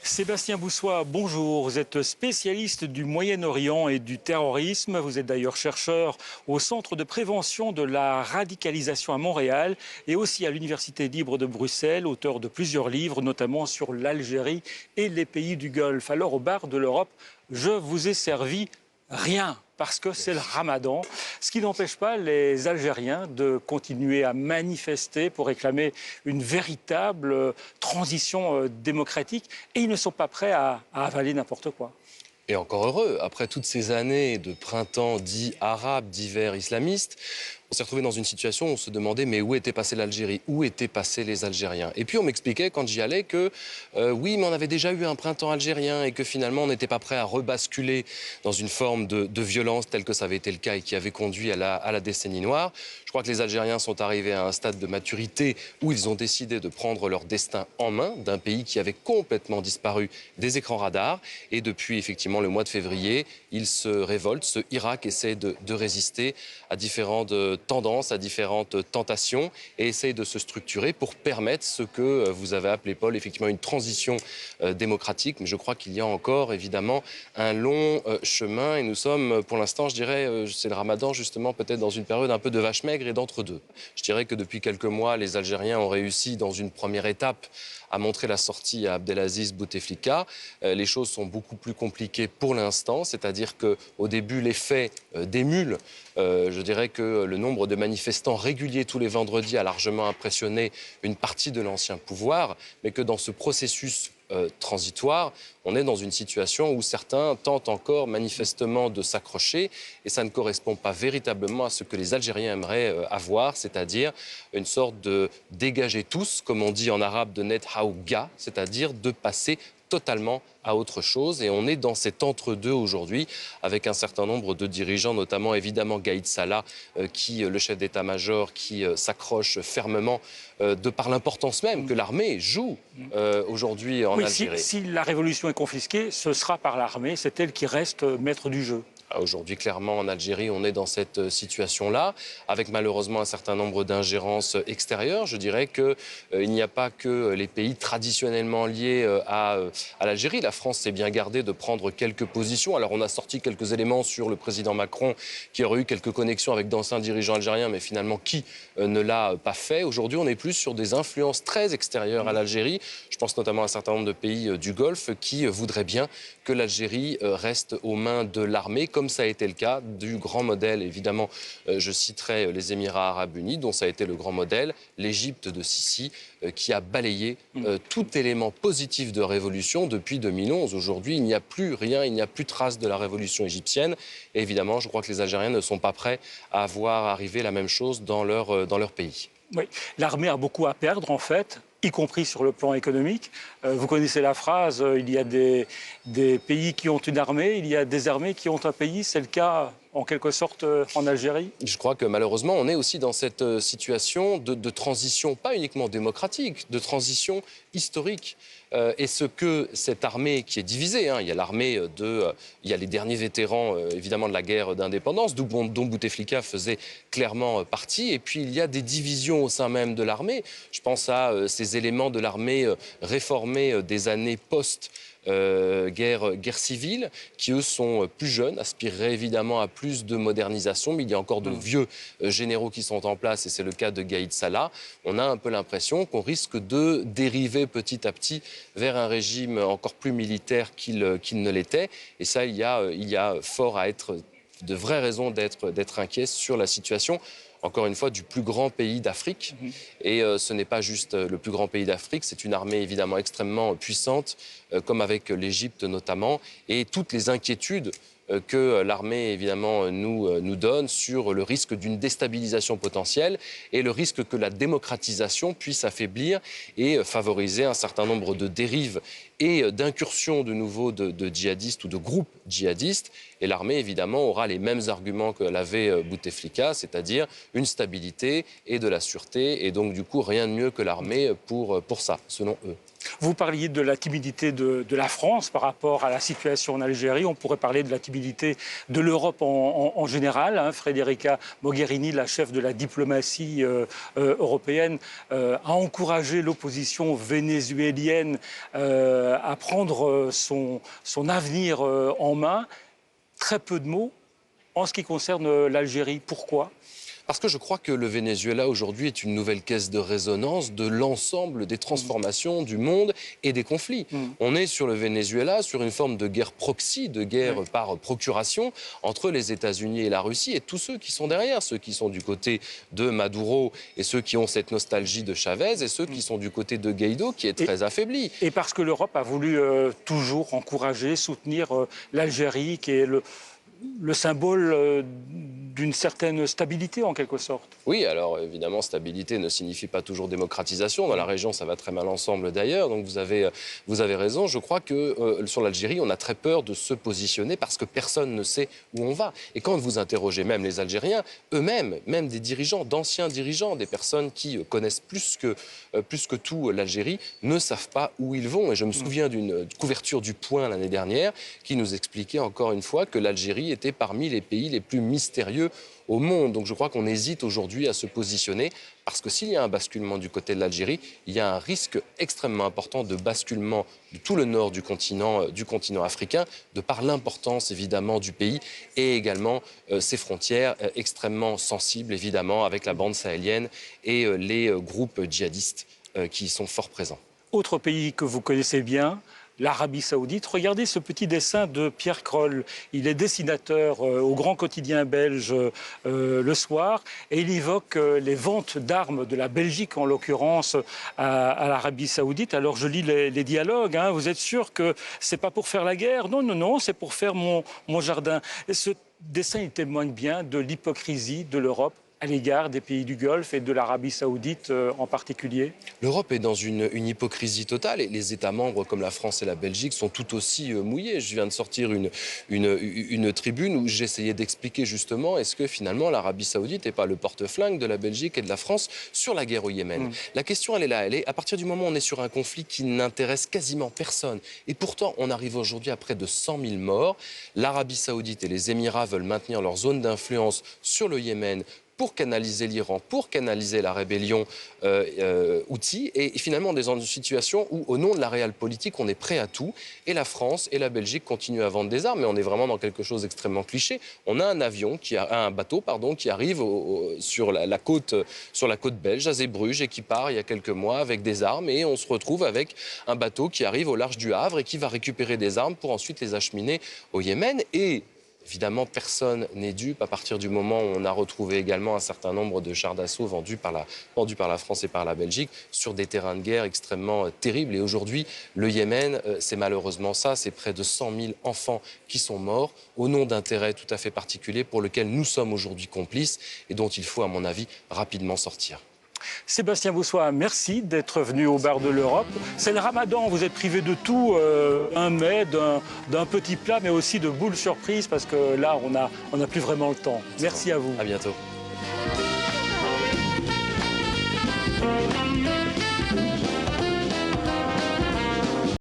Sébastien Boussois, bonjour. Vous êtes spécialiste du Moyen-Orient et du terrorisme. Vous êtes d'ailleurs chercheur au Centre de prévention de la radicalisation à Montréal et aussi à l'Université libre de Bruxelles, auteur de plusieurs livres, notamment sur l'Algérie et les pays du Golfe. Alors, au bar de l'Europe, je vous ai servi rien, parce que c'est le ramadan, ce qui n'empêche pas les Algériens de continuer à manifester pour réclamer une véritable transition démocratique, et ils ne sont pas prêts à avaler n'importe quoi. Et encore heureux, après toutes ces années de printemps dit arabe, d'hiver islamiste, on s'est retrouvé dans une situation où on se demandait mais où était passée l'Algérie, où étaient passés les Algériens. Et puis on m'expliquait quand j'y allais que oui, mais on avait déjà eu un printemps algérien et que finalement on n'était pas prêt à rebasculer dans une forme de violence telle que ça avait été le cas et qui avait conduit à la décennie noire. Je crois que les Algériens sont arrivés à un stade de maturité où ils ont décidé de prendre leur destin en main d'un pays qui avait complètement disparu des écrans radars. Et depuis effectivement le mois de février, ils se révoltent. Ce Irak essaie de résister à différentes tendances, à différentes tentations et essaye de se structurer pour permettre ce que vous avez appelé, Paul, effectivement une transition démocratique. Mais je crois qu'il y a encore évidemment un long chemin et nous sommes pour l'instant, je dirais, c'est le ramadan justement, peut-être dans une période un peu de vache maigre et d'entre-deux. Je dirais que depuis quelques mois, les Algériens ont réussi dans une première étape à montrer la sortie à Abdelaziz Bouteflika. Les choses sont beaucoup plus compliquées pour l'instant, c'est-à-dire qu'au début, les faits d'émulent. Je dirais que le nombre de manifestants réguliers tous les vendredis a largement impressionné une partie de l'ancien pouvoir, mais que dans ce processus transitoire, on est dans une situation où certains tentent encore manifestement de s'accrocher et ça ne correspond pas véritablement à ce que les Algériens aimeraient avoir, c'est-à-dire une sorte de dégager tous, comme on dit en arabe, de net haouga, c'est-à-dire de passer totalement à autre chose. Et on est dans cet entre-deux aujourd'hui avec un certain nombre de dirigeants, notamment évidemment Gaïd Salah, le chef d'état-major, qui s'accroche fermement de par l'importance même que l'armée joue aujourd'hui en Oui, Algérie. si la révolution est confisquée, ce sera par l'armée, c'est elle qui reste maître du jeu. Aujourd'hui, clairement, en Algérie, on est dans cette situation-là, avec malheureusement un certain nombre d'ingérences extérieures. Je dirais qu'il n'y a pas que les pays traditionnellement liés à l'Algérie. La France s'est bien gardée de prendre quelques positions. Alors, on a sorti quelques éléments sur le président Macron, qui aurait eu quelques connexions avec d'anciens dirigeants algériens, mais finalement, qui ne l'a pas fait. Aujourd'hui, on est plus sur des influences très extérieures à l'Algérie. Je pense notamment à un certain nombre de pays du Golfe qui voudraient bien que l'Algérie reste aux mains de l'armée, comme ça a été le cas du grand modèle, évidemment, je citerai les Émirats arabes unis, dont ça a été le grand modèle, l'Égypte de Sisi, qui a balayé tout élément positif de révolution depuis 2011. Aujourd'hui, il n'y a plus rien, il n'y a plus trace de la révolution égyptienne. Et évidemment, je crois que les Algériens ne sont pas prêts à voir arriver la même chose dans leur pays. Oui, l'armée a beaucoup à perdre, en fait, y compris sur le plan économique. Vous connaissez la phrase, il y a des pays qui ont une armée, il y a des armées qui ont un pays. C'est le cas, en quelque sorte, en Algérie. Je crois que malheureusement, on est aussi dans cette situation de transition, pas uniquement démocratique, de transition historique. Et ce que cette armée qui est divisée, il y a l'armée il y a les derniers vétérans évidemment de la guerre d'indépendance, dont Bouteflika faisait clairement partie, et puis il y a des divisions au sein même de l'armée. Je pense à ces éléments de l'armée réformée des années guerre civile, qui eux sont plus jeunes, aspireraient évidemment à plus de modernisation, mais il y a encore de vieux généraux qui sont en place, et c'est le cas de Gaïd Salah. On a un peu l'impression qu'on risque de dériver petit à petit vers un régime encore plus militaire qu'il ne l'était, et ça, il y a fort à être de vraies raisons d'être inquiet sur la situation, encore une fois, du plus grand pays d'Afrique. Et ce n'est pas juste le plus grand pays d'Afrique, c'est une armée évidemment extrêmement puissante, comme avec l'Égypte notamment, et toutes les inquiétudes que l'armée, évidemment, nous donne sur le risque d'une déstabilisation potentielle et le risque que la démocratisation puisse affaiblir et favoriser un certain nombre de dérives et d'incursions de nouveau de djihadistes ou de groupes djihadistes. Et l'armée, évidemment, aura les mêmes arguments que l'avait Bouteflika, c'est-à-dire une stabilité et de la sûreté. Et donc, du coup, rien de mieux que l'armée pour ça, selon eux. Vous parliez de la timidité de la France par rapport à la situation en Algérie. On pourrait parler de la timidité de l'Europe en général. Hein. Federica Mogherini, la chef de la diplomatie européenne, a encouragé l'opposition vénézuélienne à prendre son avenir en main. Très peu de mots en ce qui concerne l'Algérie. Pourquoi ? Parce que je crois que le Venezuela aujourd'hui est une nouvelle caisse de résonance de l'ensemble des transformations du monde et des conflits. On est sur le Venezuela, sur une forme de guerre proxy, de guerre par procuration entre les États-Unis et la Russie et tous ceux qui sont derrière, ceux qui sont du côté de Maduro et ceux qui ont cette nostalgie de Chavez et ceux qui sont du côté de Guaido qui est très affaibli. Et parce que l'Europe a voulu toujours encourager, soutenir l'Algérie qui est le symbole d'une certaine stabilité en quelque sorte. Oui, alors évidemment, stabilité ne signifie pas toujours démocratisation. Dans la région, ça va très mal ensemble d'ailleurs. Donc vous avez raison. Je crois que sur l'Algérie, on a très peur de se positionner parce que personne ne sait où on va. Et quand vous interrogez même les Algériens, eux-mêmes, même des dirigeants, d'anciens dirigeants, des personnes qui connaissent plus que tout l'Algérie, ne savent pas où ils vont. Et je me souviens d'une couverture du Point l'année dernière qui nous expliquait encore une fois que l'Algérie était parmi les pays les plus mystérieux au monde. Donc je crois qu'on hésite aujourd'hui à se positionner parce que s'il y a un basculement du côté de l'Algérie, il y a un risque extrêmement important de basculement de tout le nord du continent africain, de par l'importance évidemment du pays et également ses frontières extrêmement sensibles évidemment avec la bande sahélienne et les groupes djihadistes qui y sont fort présents. Autre pays que vous connaissez bien, l'Arabie Saoudite. Regardez ce petit dessin de Pierre Kroll. Il est dessinateur au grand quotidien belge Le Soir et il évoque les ventes d'armes de la Belgique, en l'occurrence, à l'Arabie Saoudite. Alors je lis les dialogues. Hein. Vous êtes sûr que c'est pas pour faire la guerre? Non, non, non, c'est pour faire mon jardin. Et ce dessin, il témoigne bien de l'hypocrisie de l'Europe à l'égard des pays du Golfe et de l'Arabie Saoudite en particulier? L'Europe est dans une hypocrisie totale et les États membres comme la France et la Belgique sont tout aussi mouillés. Je viens de sortir une tribune où j'essayais d'expliquer justement est-ce que finalement l'Arabie Saoudite n'est pas le porte-flingue de la Belgique et de la France sur la guerre au Yémen. La question elle est là, à partir du moment où on est sur un conflit qui n'intéresse quasiment personne et pourtant on arrive aujourd'hui à près de 100 000 morts. L'Arabie Saoudite et les Émirats veulent maintenir leur zone d'influence sur le Yémen pour canaliser l'Iran, pour canaliser la rébellion Houthi. Et finalement, on est dans une situation où, au nom de la réelle politique, on est prêt à tout. Et la France et la Belgique continuent à vendre des armes. Mais on est vraiment dans quelque chose d'extrêmement cliché. On a un bateau qui arrive sur la côte belge, à Zeebrugge, et qui part il y a quelques mois avec des armes. Et on se retrouve avec un bateau qui arrive au large du Havre et qui va récupérer des armes pour ensuite les acheminer au Yémen. Et évidemment, personne n'est dupe à partir du moment où on a retrouvé également un certain nombre de chars d'assaut vendus par la France et par la Belgique sur des terrains de guerre extrêmement terribles. Et aujourd'hui, le Yémen, c'est malheureusement ça, c'est près de 100 000 enfants qui sont morts au nom d'intérêts tout à fait particuliers pour lesquels nous sommes aujourd'hui complices et dont il faut, à mon avis, rapidement sortir. Sébastien Boussois, merci d'être venu au bar de l'Europe. C'est le ramadan, vous êtes privé de tout, un mets, d'un petit plat, mais aussi de boules surprises, parce que là, on n'a plus vraiment le temps. Merci à vous. À bientôt.